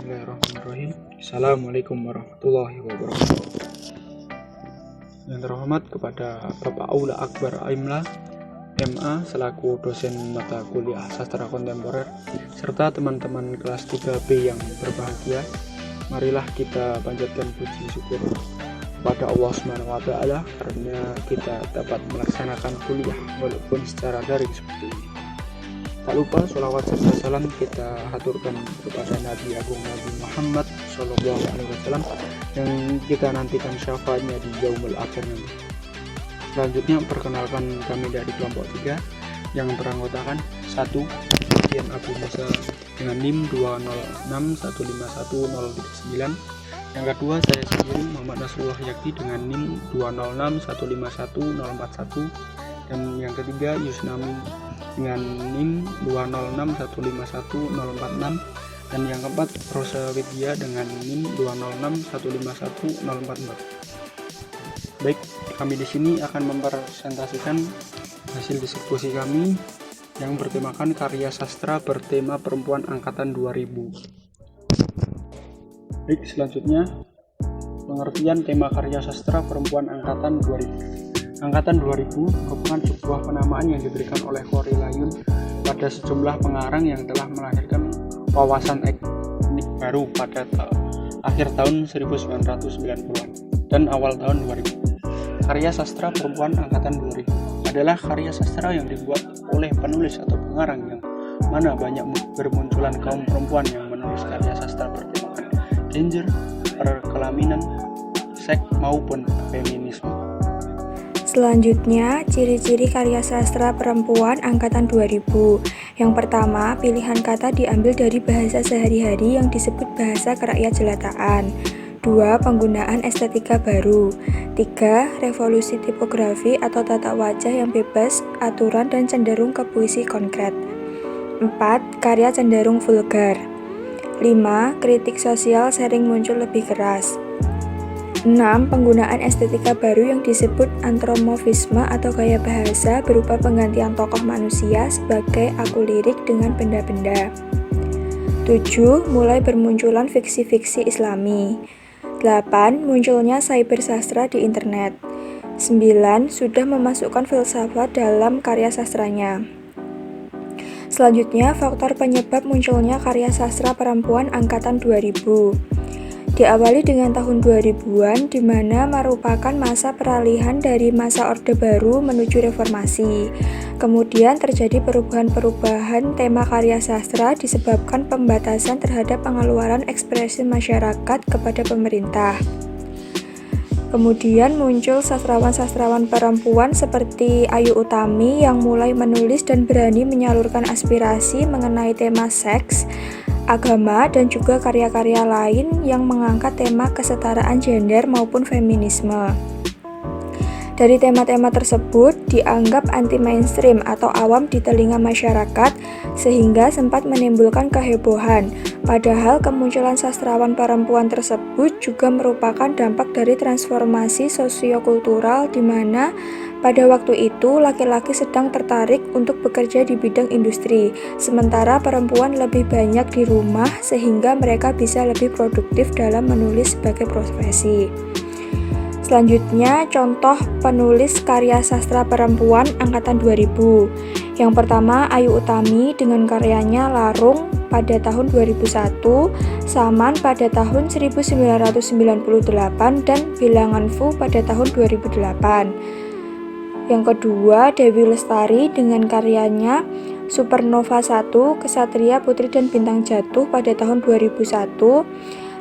Bismillahirrahmanirrahim. Assalamualaikum warahmatullahi wabarakatuh. Yang terhormat kepada Bapak Aula Akbar Aimla, MA, selaku dosen mata kuliah sastra kontemporer, serta teman-teman kelas 3B yang berbahagia. Marilah kita panjatkan puji syukur kepada Allah Subhanahu wa Ta'ala karena kita dapat melaksanakan kuliah walaupun secara daring seperti ini. Tak lupa sholawat serta salam kita haturkan kepada Nabi Agung Nabi Muhammad SAW yang kita nantikan syafaatnya di yaumul akhir nanti. Selanjutnya perkenalkan kami dari kelompok 3 yang beranggotakan 1. Ian Abu Musa dengan NIM 206151039. Yang kedua saya sendiri Muhammad Nasrullah Yakti dengan NIM 206151041. Dan yang ketiga Yusnami dengan NIM 206151046, dan yang keempat Rosa Widya dengan NIM 206151044. Baik, kami di sini akan mempresentasikan hasil diskusi kami yang bertemakan karya sastra bertema perempuan angkatan 2000. Baik, selanjutnya pengertian tema karya sastra perempuan angkatan 2000. Angkatan 2000 merupakan sebuah penamaan yang diberikan oleh Khori Layun pada sejumlah pengarang yang telah melahirkan wawasan etnik baru pada akhir tahun 1990-an dan awal tahun 2000. Karya sastra perempuan angkatan 2000 adalah karya sastra yang dibuat oleh penulis atau pengarang yang mana banyak bermunculan kaum perempuan yang menulis karya sastra bertemakan gender, perkelaminan, seks maupun feminisme. Selanjutnya, ciri-ciri karya sastra perempuan angkatan 2000. Yang pertama, pilihan kata diambil dari bahasa sehari-hari yang disebut bahasa kerakyatjelataan. 2. Penggunaan estetika baru. 3. Revolusi tipografi atau tata wajah yang bebas, aturan dan cenderung ke puisi konkret. 4. Karya cenderung vulgar. 5. Kritik sosial sering muncul lebih keras. 6. Penggunaan estetika baru yang disebut antromorfisme atau gaya bahasa berupa penggantian tokoh manusia sebagai aku lirik dengan benda-benda. 7. Mulai bermunculan fiksi-fiksi Islami. 8. Munculnya cybersastra di internet. 9. Sudah memasukkan filsafat dalam karya sastranya. Selanjutnya, faktor penyebab munculnya karya sastra perempuan angkatan 2000. Diawali dengan tahun 2000-an, di mana merupakan masa peralihan dari masa Orde Baru menuju Reformasi. Kemudian terjadi perubahan-perubahan tema karya sastra disebabkan pembatasan terhadap pengeluaran ekspresi masyarakat kepada pemerintah. Kemudian muncul sastrawan-sastrawan perempuan seperti Ayu Utami yang mulai menulis dan berani menyalurkan aspirasi mengenai tema seks, agama, dan juga karya-karya lain yang mengangkat tema kesetaraan gender maupun feminisme. Dari tema-tema tersebut dianggap anti-mainstream atau awam di telinga masyarakat sehingga sempat menimbulkan kehebohan. Padahal kemunculan sastrawan perempuan tersebut juga merupakan dampak dari transformasi sosiokultural di mana pada waktu itu laki-laki sedang tertarik untuk bekerja di bidang industri, sementara perempuan lebih banyak di rumah sehingga mereka bisa lebih produktif dalam menulis sebagai profesi. Selanjutnya, contoh penulis karya sastra perempuan angkatan 2000. Yang pertama, Ayu Utami dengan karyanya Larung pada tahun 2001, Saman pada tahun 1998, dan Bilangan Fu pada tahun 2008. Yang kedua, Dewi Lestari dengan karyanya Supernova 1, Kesatria Putri dan Bintang Jatuh pada tahun 2001,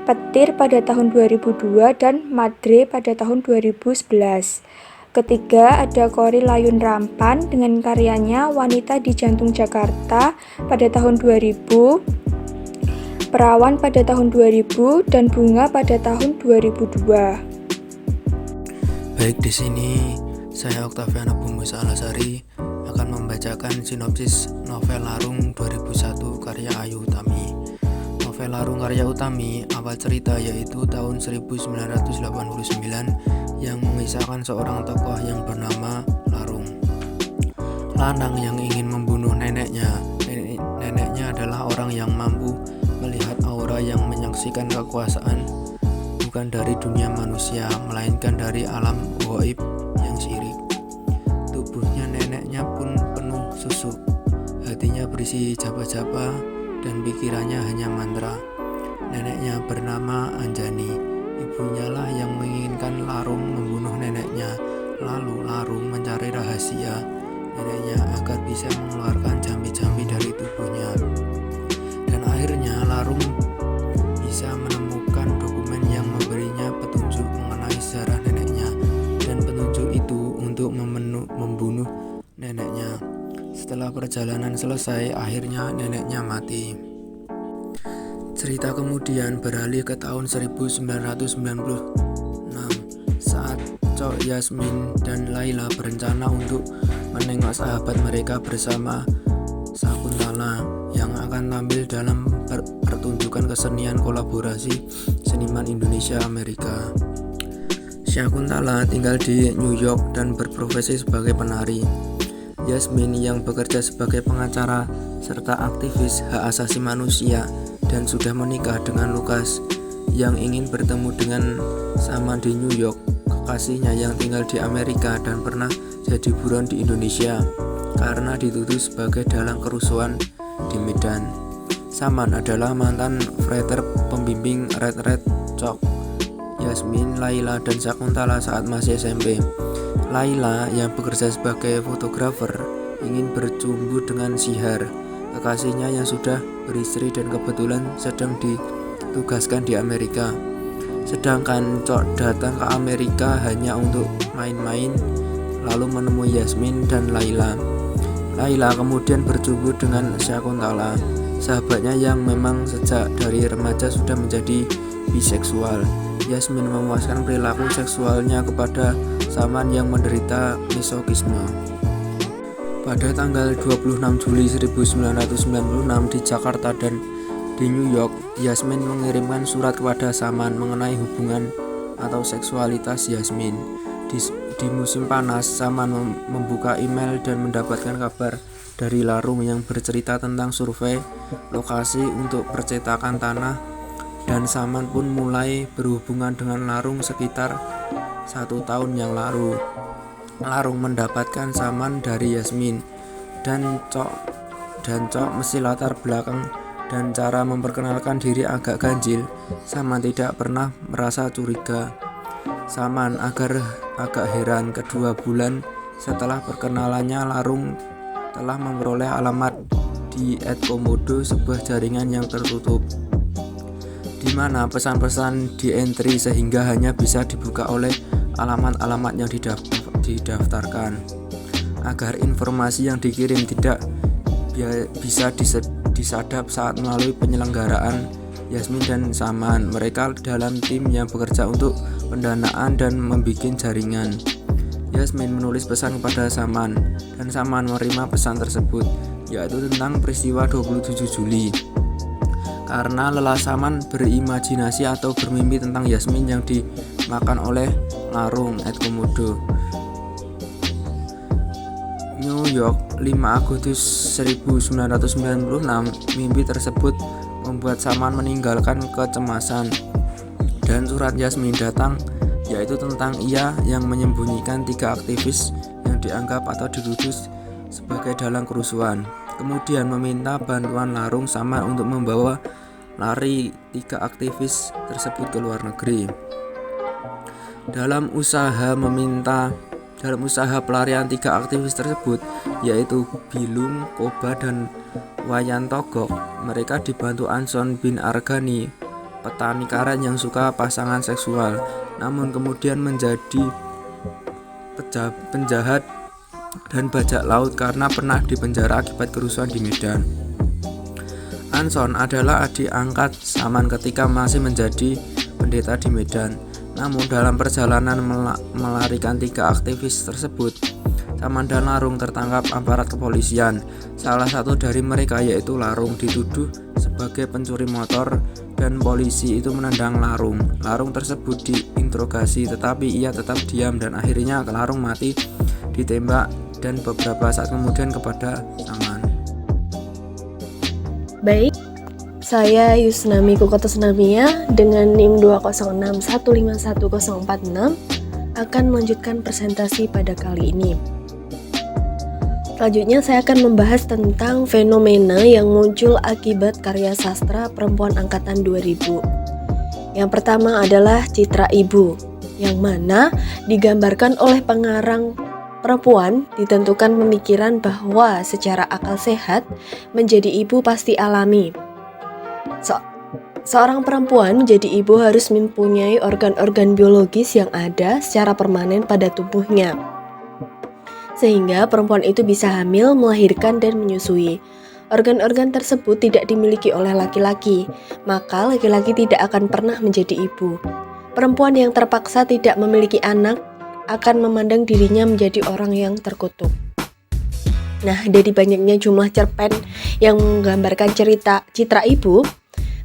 Petir pada tahun 2002, dan Madre pada tahun 2011. Ketiga, ada Khori Layun Rampan dengan karyanya Wanita di Jantung Jakarta pada tahun 2000, Perawan pada tahun 2000, dan Bunga pada tahun 2002. Baik, di sini saya Octavian Abu Musa Alasari akan membacakan sinopsis novel Larung 2001 karya Ayu Utami. Novel Larung karya Utami awal cerita yaitu tahun 1989 yang mengisahkan seorang tokoh yang bernama Larung. Lanang yang ingin membunuh neneknya. Neneknya adalah orang yang mampu melihat aura mereka yang menyaksikan kekuasaan bukan dari dunia manusia, melainkan dari alam gaib yang syirik. Tubuhnya neneknya pun penuh susuk, hatinya berisi japa-japa dan pikirannya hanya mantra. Neneknya bernama Anjani. Ibunya lah yang menginginkan Larung membunuh neneknya. Lalu Larung mencari rahasia neneknya agar bisa mengeluarkan jampi-jampi dari tubuhnya. Dan akhirnya Larung bisa menemukan dokumen yang memberinya petunjuk mengenai sejarah neneknya, dan petunjuk itu untuk membunuh neneknya. Setelah perjalanan selesai, akhirnya neneknya mati. Cerita kemudian beralih ke tahun 1996 saat Cok Yasmin dan Laila berencana untuk menengok sahabat mereka bersama Sakuntala yang akan tampil dalam pertunjukan kesenian kolaborasi seniman Indonesia Amerika. Sakuntala tinggal di New York dan berprofesi sebagai penari. Yasmin yang bekerja sebagai pengacara serta aktivis hak asasi manusia dan sudah menikah dengan Lukas yang ingin bertemu dengan Saman di New York, kekasihnya yang tinggal di Amerika dan pernah jadi buron di Indonesia karena dituduh sebagai dalang kerusuhan di Medan. Saman adalah mantan fighter pembimbing Red Cok Yasmin, Laila, dan Sakuntala saat masih SMP. Laila yang bekerja sebagai fotografer ingin bercumbu dengan Sihar, kekasihnya yang sudah beristri dan kebetulan sedang ditugaskan di Amerika. Sedangkan Cok datang ke Amerika hanya untuk main-main, lalu menemui Yasmin dan Laila. Laila kemudian bercumbu dengan Sakuntala, sahabatnya yang memang sejak dari remaja sudah menjadi biseksual. Yasmin memuaskan perilaku seksualnya kepada Saman yang menderita misogisme. Pada tanggal 26 Juli 1996 di Jakarta dan di New York, Yasmin mengirimkan surat kepada Saman mengenai hubungan atau seksualitas Yasmin. Di musim panas, Saman membuka email dan mendapatkan kabar dari Larung yang bercerita tentang survei lokasi untuk percetakan tanah, dan Saman pun mulai berhubungan dengan Larung sekitar 1 tahun yang lalu. Larung mendapatkan Saman dari Yasmin dan Cok meski latar belakang dan cara memperkenalkan diri agak ganjil, Saman tidak pernah merasa curiga. Saman agak heran kedua bulan setelah perkenalannya, Larung telah memperoleh alamat di @komodo, sebuah jaringan yang tertutup di mana pesan-pesan di entry sehingga hanya bisa dibuka oleh alamat-alamat yang didaftarkan. Agar informasi yang dikirim tidak bisa disadap saat melalui penyelenggaraan Yasmin dan Saman, mereka dalam tim yang bekerja untuk pendanaan dan membuat jaringan. Yasmin menulis pesan kepada Saman dan Saman menerima pesan tersebut, yaitu tentang peristiwa 27 Juli. Karena lelah, Saman berimajinasi atau bermimpi tentang Yasmin yang dimakan oleh Larung @komodo. New York, 5 Agustus 1996. Mimpi tersebut membuat Saman meninggalkan kecemasan, dan surat Yasmin datang, yaitu tentang ia yang menyembunyikan 3 aktivis yang dianggap atau dituduh sebagai dalang kerusuhan. Kemudian meminta bantuan Larung Saman untuk membawa lari 3 aktivis tersebut ke luar negeri. Dalam usaha pelarian 3 aktivis tersebut, yaitu Bilung, Koba, dan Wayan Togok, mereka dibantu Anson bin Argani, petani karet yang suka pasangan seksual, namun kemudian menjadi penjahat dan bajak laut karena pernah dipenjara akibat kerusuhan di Medan. Anson adalah adik angkat Saman ketika masih menjadi pendeta di Medan. Namun dalam perjalanan melarikan 3 aktivis tersebut, Saman dan Larung tertangkap aparat kepolisian. Salah satu dari mereka, yaitu Larung, dituduh sebagai pencuri motor dan polisi itu menendang Larung. Larung tersebut diinterogasi tetapi ia tetap diam dan akhirnya Larung mati ditembak dan beberapa saat kemudian kepada Saman. Baik, Saya Yusnami Kukotosunamia dengan NIM 206151046 akan melanjutkan presentasi pada kali ini. Selanjutnya saya akan membahas tentang fenomena yang muncul akibat karya sastra perempuan angkatan 2000. Yang pertama adalah citra ibu, yang mana digambarkan oleh pengarang perempuan ditentukan pemikiran bahwa secara akal sehat menjadi ibu pasti alami. Seorang perempuan menjadi ibu harus mempunyai organ-organ biologis yang ada secara permanen pada tubuhnya, sehingga perempuan itu bisa hamil, melahirkan, dan menyusui. Organ-organ tersebut tidak dimiliki oleh laki-laki, maka laki-laki tidak akan pernah menjadi ibu. Perempuan yang terpaksa tidak memiliki anak akan memandang dirinya menjadi orang yang terkutuk. Nah, dari banyaknya jumlah cerpen yang menggambarkan citra ibu,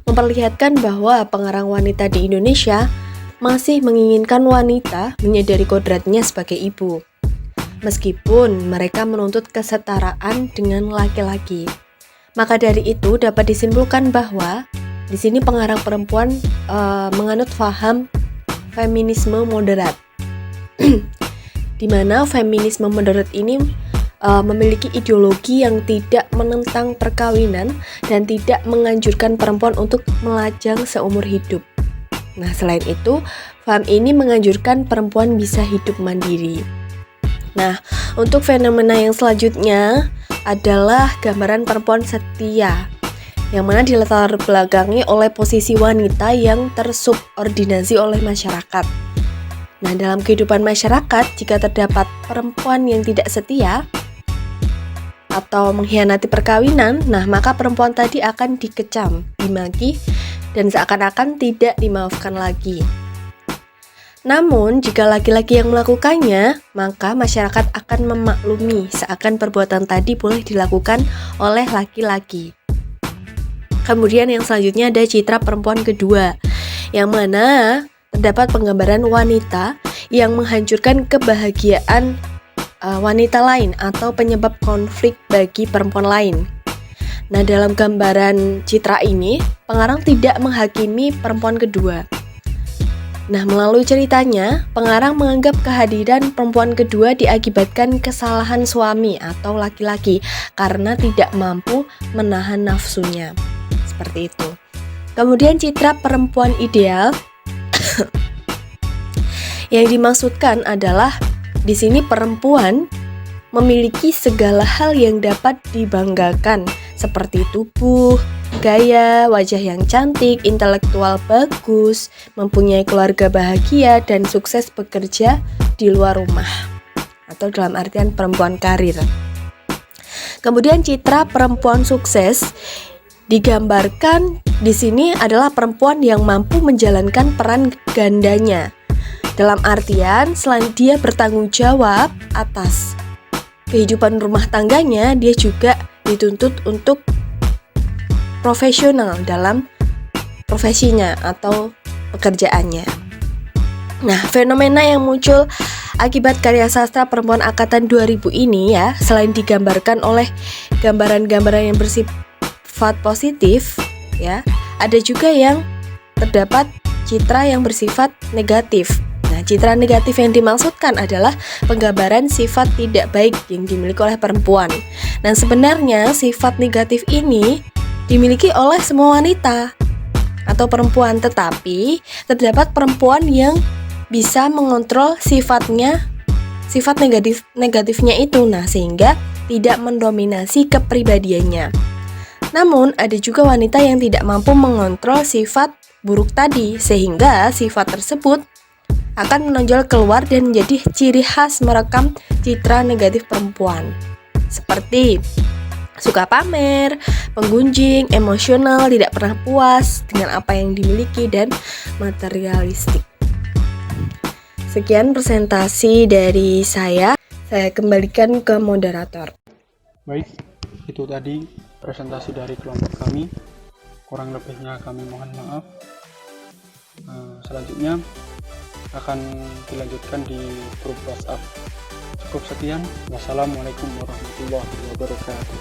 memperlihatkan bahwa pengarang wanita di Indonesia masih menginginkan wanita menyadari kodratnya sebagai ibu, meskipun mereka menuntut kesetaraan dengan laki-laki. Maka dari itu dapat disimpulkan bahwa di sini pengarang perempuan menganut paham feminisme moderat, di mana feminisme moderat ini memiliki ideologi yang tidak menentang perkawinan dan tidak menganjurkan perempuan untuk melajang seumur hidup. Nah, selain itu, paham ini menganjurkan perempuan bisa hidup mandiri. Nah, untuk fenomena yang selanjutnya adalah gambaran perempuan setia, yang mana dilatar belakangi oleh posisi wanita yang tersubordinasi oleh masyarakat. Nah, dalam kehidupan masyarakat, jika terdapat perempuan yang tidak setia atau mengkhianati perkawinan, nah maka perempuan tadi akan dikecam, dimaki, dan seakan-akan tidak dimaafkan lagi. Namun, jika laki-laki yang melakukannya, maka masyarakat akan memaklumi seakan perbuatan tadi boleh dilakukan oleh laki-laki. Kemudian yang selanjutnya ada citra perempuan kedua, yang mana terdapat penggambaran wanita yang menghancurkan kebahagiaan wanita lain atau penyebab konflik bagi perempuan lain. Nah, dalam gambaran citra ini, pengarang tidak menghakimi perempuan kedua. Nah, melalui ceritanya, pengarang menganggap kehadiran perempuan kedua diakibatkan kesalahan suami atau laki-laki karena tidak mampu menahan nafsunya. Seperti itu. Kemudian citra perempuan ideal yang dimaksudkan adalah di sini perempuan memiliki segala hal yang dapat dibanggakan seperti tubuh, gaya, wajah yang cantik, intelektual bagus, mempunyai keluarga bahagia, dan sukses bekerja di luar rumah, atau dalam artian perempuan karir. Kemudian citra perempuan sukses digambarkan di sini adalah perempuan yang mampu menjalankan peran gandanya. Dalam artian, selain dia bertanggung jawab atas kehidupan rumah tangganya, dia juga dituntut untuk profesional dalam profesinya atau pekerjaannya. Nah, fenomena yang muncul akibat karya sastra perempuan angkatan 2000 ini ya, selain digambarkan oleh gambaran-gambaran yang bersifat positif ya, ada juga yang terdapat citra yang bersifat negatif. Nah, citra negatif yang dimaksudkan adalah penggambaran sifat tidak baik yang dimiliki oleh perempuan. Dan sebenarnya sifat negatif ini dimiliki oleh semua wanita atau perempuan, tetapi terdapat perempuan yang bisa mengontrol sifat negatifnya itu, nah sehingga tidak mendominasi kepribadiannya. Namun ada juga wanita yang tidak mampu mengontrol sifat buruk tadi, sehingga sifat tersebut akan menonjol keluar dan menjadi ciri khas merekam citra negatif perempuan, seperti suka pamer, penggunjing, emosional, tidak pernah puas dengan apa yang dimiliki, dan materialistik. Sekian presentasi dari saya kembalikan ke moderator. Baik, itu tadi presentasi dari kelompok kami. Kurang lebihnya kami mohon maaf. Selanjutnya akan dilanjutkan di grup WhatsApp. Cukup sekian. Wassalamualaikum warahmatullahi wabarakatuh.